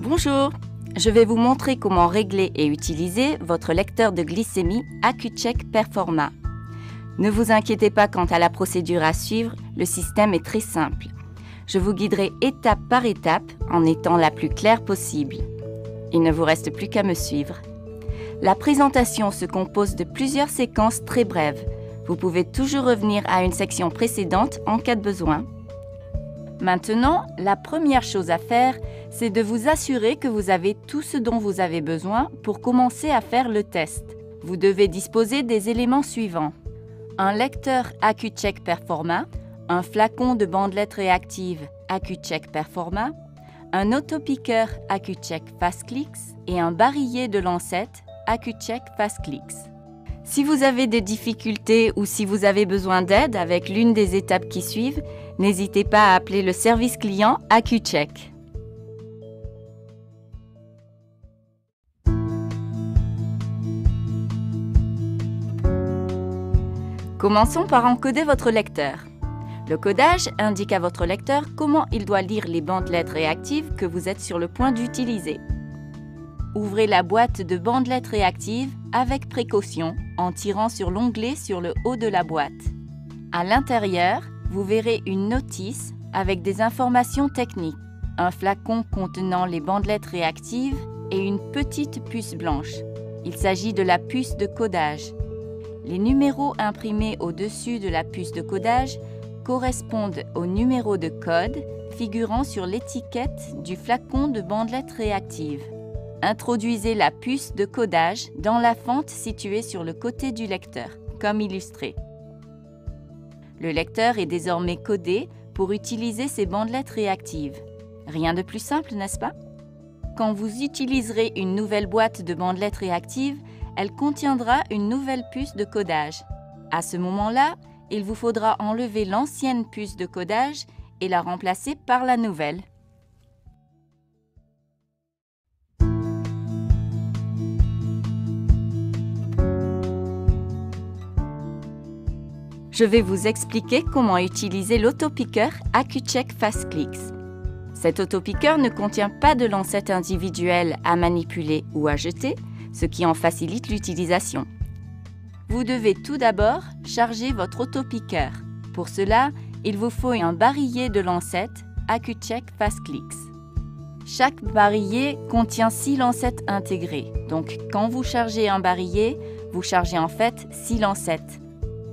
Bonjour, je vais vous montrer comment régler et utiliser votre lecteur de glycémie Accu-Check Performa. Ne vous inquiétez pas quant à la procédure à suivre, le système est très simple. Je vous guiderai étape par étape en étant la plus claire possible. Il ne vous reste plus qu'à me suivre. La présentation se compose de plusieurs séquences très brèves. Vous pouvez toujours revenir à une section précédente en cas de besoin. Maintenant, la première chose à faire, c'est de vous assurer que vous avez tout ce dont vous avez besoin pour commencer à faire le test. Vous devez disposer des éléments suivants. Un lecteur Accu-Check Performa, un flacon de bandelettes réactives Accu-Check Performa, un autopiqueur Accu-Check FastClicks et un barillet de lancettes Accu-Check FastClicks. Si vous avez des difficultés ou si vous avez besoin d'aide avec l'une des étapes qui suivent, n'hésitez pas à appeler le service client Accu-Check. Commençons par encoder votre lecteur. Le codage indique à votre lecteur comment il doit lire les bandelettes réactives que vous êtes sur le point d'utiliser. Ouvrez la boîte de bandelettes réactives avec précaution en tirant sur l'onglet sur le haut de la boîte. À l'intérieur, vous verrez une notice avec des informations techniques, un flacon contenant les bandelettes réactives et une petite puce blanche. Il s'agit de la puce de codage. Les numéros imprimés au-dessus de la puce de codage correspondent aux numéros de code figurant sur l'étiquette du flacon de bandelettes réactives. Introduisez la puce de codage dans la fente située sur le côté du lecteur, comme illustré. Le lecteur est désormais codé pour utiliser ces bandelettes réactives. Rien de plus simple, n'est-ce pas? Quand vous utiliserez une nouvelle boîte de bandelettes réactives, elle contiendra une nouvelle puce de codage. À ce moment-là, il vous faudra enlever l'ancienne puce de codage et la remplacer par la nouvelle. Je vais vous expliquer comment utiliser l'autopiqueur Accu-Check FastClicks. Cet autopiqueur ne contient pas de lancette individuelle à manipuler ou à jeter, ce qui en facilite l'utilisation. Vous devez tout d'abord charger votre autopiqueur. Pour cela, il vous faut un barillet de lancettes Accu-Check FastClicks. Chaque barillet contient 6 lancettes intégrées. Donc, quand vous chargez un barillet, vous chargez en fait 6 lancettes.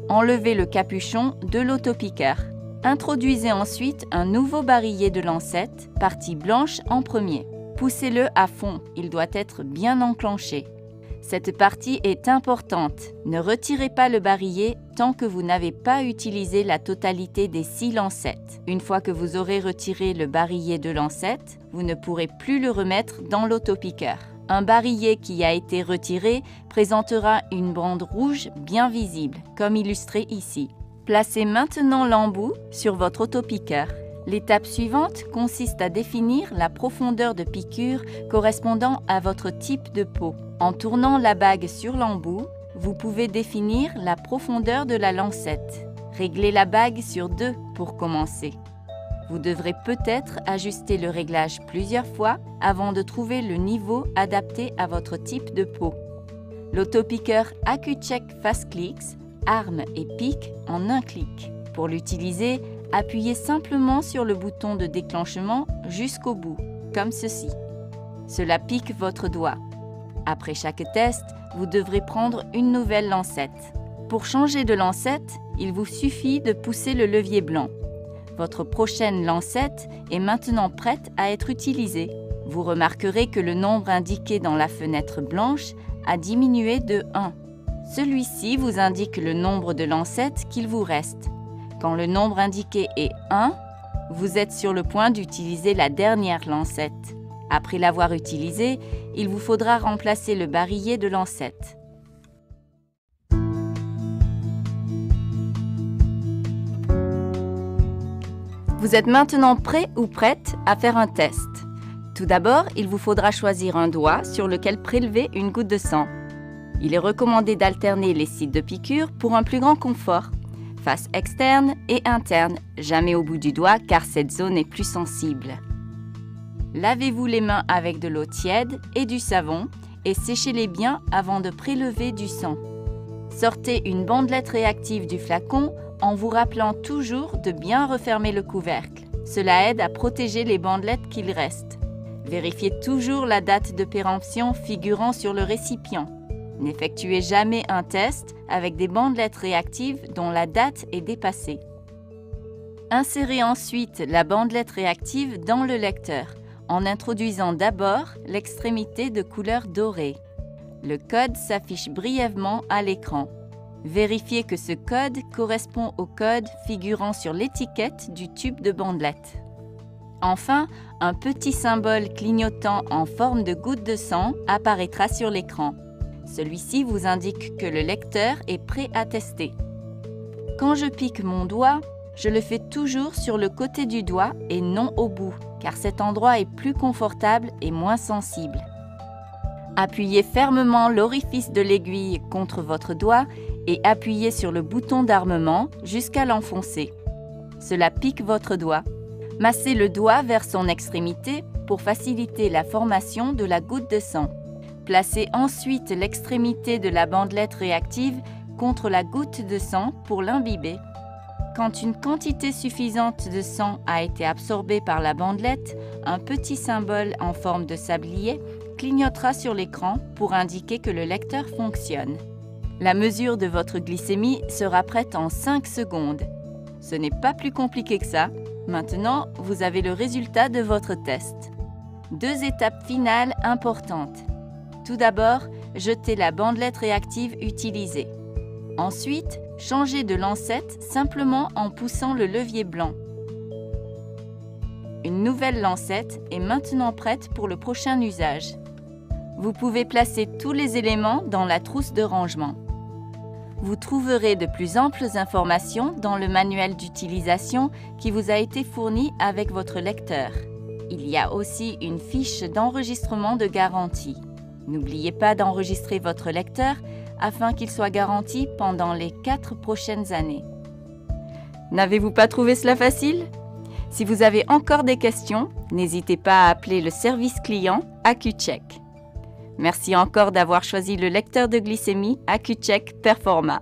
Enlevez le capuchon de l'autopiqueur. Introduisez ensuite un nouveau barillet de lancettes, partie blanche en premier. Poussez-le à fond, il doit être bien enclenché. Cette partie est importante. Ne retirez pas le barillet tant que vous n'avez pas utilisé la totalité des 6 lancettes. Une fois que vous aurez retiré le barillet de lancettes, vous ne pourrez plus le remettre dans l'autopiqueur. Un barillet qui a été retiré présentera une bande rouge bien visible, comme illustré ici. Placez maintenant l'embout sur votre autopiqueur. L'étape suivante consiste à définir la profondeur de piqûre correspondant à votre type de peau. En tournant la bague sur l'embout, vous pouvez définir la profondeur de la lancette. Réglez la bague sur 2 pour commencer. Vous devrez peut-être ajuster le réglage plusieurs fois avant de trouver le niveau adapté à votre type de peau. L'autopiqueur Accu-Check FastClicks arme et pique en un clic. Pour l'utiliser, appuyez simplement sur le bouton de déclenchement jusqu'au bout, comme ceci. Cela pique votre doigt. Après chaque test, vous devrez prendre une nouvelle lancette. Pour changer de lancette, il vous suffit de pousser le levier blanc. Votre prochaine lancette est maintenant prête à être utilisée. Vous remarquerez que le nombre indiqué dans la fenêtre blanche a diminué de 1. Celui-ci vous indique le nombre de lancettes qu'il vous reste. Quand le nombre indiqué est 1, vous êtes sur le point d'utiliser la dernière lancette. Après l'avoir utilisée, il vous faudra remplacer le barillet de lancettes. Vous êtes maintenant prêt ou prête à faire un test. Tout d'abord, il vous faudra choisir un doigt sur lequel prélever une goutte de sang. Il est recommandé d'alterner les sites de piqûre pour un plus grand confort. Face externe et interne, jamais au bout du doigt car cette zone est plus sensible. Lavez-vous les mains avec de l'eau tiède et du savon et séchez-les bien avant de prélever du sang. Sortez une bandelette réactive du flacon en vous rappelant toujours de bien refermer le couvercle. Cela aide à protéger les bandelettes qu'il reste. Vérifiez toujours la date de péremption figurant sur le récipient. N'effectuez jamais un test avec des bandelettes réactives dont la date est dépassée. Insérez ensuite la bandelette réactive dans le lecteur, en introduisant d'abord l'extrémité de couleur dorée. Le code s'affiche brièvement à l'écran. Vérifiez que ce code correspond au code figurant sur l'étiquette du tube de bandelette. Enfin, un petit symbole clignotant en forme de goutte de sang apparaîtra sur l'écran. Celui-ci vous indique que le lecteur est prêt à tester. Quand je pique mon doigt, je le fais toujours sur le côté du doigt et non au bout, car cet endroit est plus confortable et moins sensible. Appuyez fermement l'orifice de l'aiguille contre votre doigt et appuyez sur le bouton d'armement jusqu'à l'enfoncer. Cela pique votre doigt. Massez le doigt vers son extrémité pour faciliter la formation de la goutte de sang. Placez ensuite l'extrémité de la bandelette réactive contre la goutte de sang pour l'imbiber. Quand une quantité suffisante de sang a été absorbée par la bandelette, un petit symbole en forme de sablier clignotera sur l'écran pour indiquer que le lecteur fonctionne. La mesure de votre glycémie sera prête en 5 secondes. Ce n'est pas plus compliqué que ça. Maintenant, vous avez le résultat de votre test. 2 étapes finales importantes. Tout d'abord, jetez la bandelette réactive utilisée. Ensuite, changez de lancette simplement en poussant le levier blanc. Une nouvelle lancette est maintenant prête pour le prochain usage. Vous pouvez placer tous les éléments dans la trousse de rangement. Vous trouverez de plus amples informations dans le manuel d'utilisation qui vous a été fourni avec votre lecteur. Il y a aussi une fiche d'enregistrement de garantie. N'oubliez pas d'enregistrer votre lecteur afin qu'il soit garanti pendant les 4 prochaines années. N'avez-vous pas trouvé cela facile? Si vous avez encore des questions, n'hésitez pas à appeler le service client AccuCheck. Merci encore d'avoir choisi le lecteur de glycémie AccuCheck Performa.